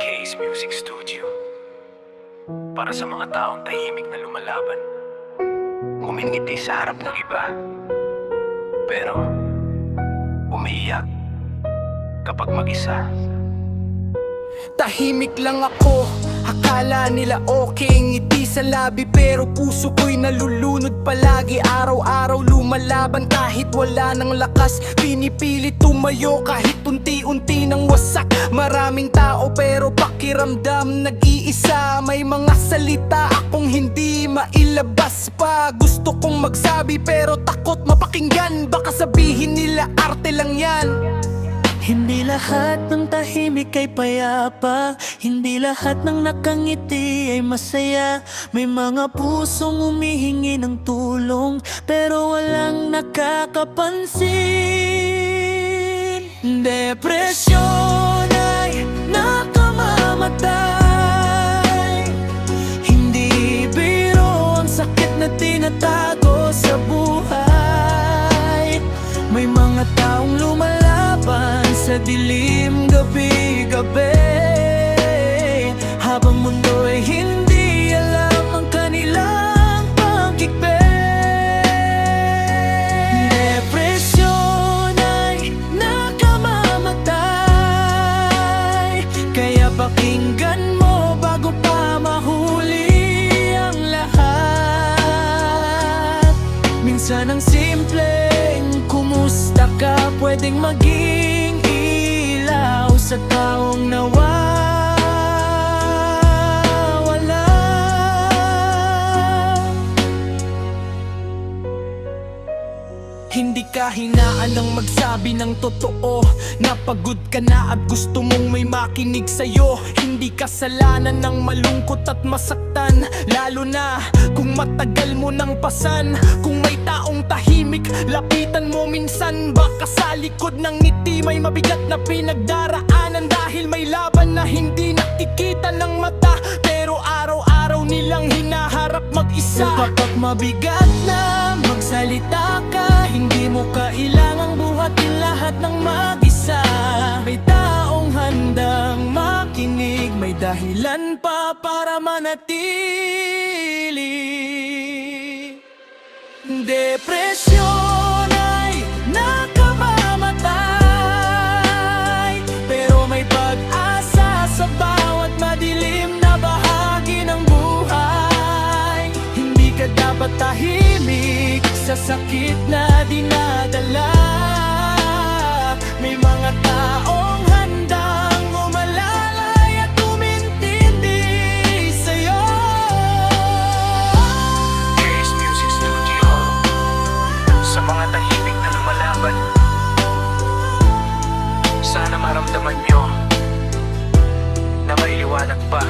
Case Music Studio. Para sa mga taong tahimik na lumalaban, ngumingiti sa harap ng iba, pero umiiyak kapag mag-isa. Tahimik lang ako, akala nila okay. Ngiti sa labi pero puso ko'y nalulunod palagi. Araw-araw lumalaban kahit wala ng lakas. Pinipilit tumayo kahit unti-unti nang wasak. Maraming tao pero pakiramdam nag-iisa. May mga salita akong hindi mailabas pa. Gusto kong magsabi pero takot mapakinggan. Baka sabihin nila arte lang yan. Hindi lahat ng tahimik ay payapa. Hindi lahat ng nakangiti ay masaya. May mga pusong humihingi ng tulong pero walang nakakapansin. Depresyon ay nakamamatay. Hindi biro ang sakit na tinatago sa buhay. May mga taong lumalaban sa dilim gabi-gabi, habang mundo ay hindi alam ang kanilang pagkikbe. Depresyon ay nakamamatay, kaya pakinggan mo bago pa mahuli ang lahat. Minsan ang simpleng kumusta ka pwedeng maging ilaw sa taong nawawala. Hindi ka hinaan ng magsabi ng totoo. Napagod ka na at gusto mong may makinig sa'yo. Hindi kasalanan ng malungkot at masaktan, lalo na kung matagal mo nang pasan. Kung may taong tahimik, lapitan mo minsan. Baka sa likod ng ngiti may mabigat na pinagdaraanan. Dahil may laban na hindi nakikita ng mata, pero araw-araw nilang hinaharap mag-isa. Kapag mabigat na magsalita ka, hindi mo kailangang buhatin lahat ng mag-isa. May taong handang makinig, may dahilan pa para manatili. Depresyon ay nakamamatay, pero may pag-asa sa bawat madilim na bahagi ng buhay. Hindi ka dapat tahimik sa sakit na dinadala. May mga taong handang umalalay at umintindi sa'yo. Case Music Studio. Sa mga tahimik na lumalaban, sana maramdaman nyo na may liwanag pa.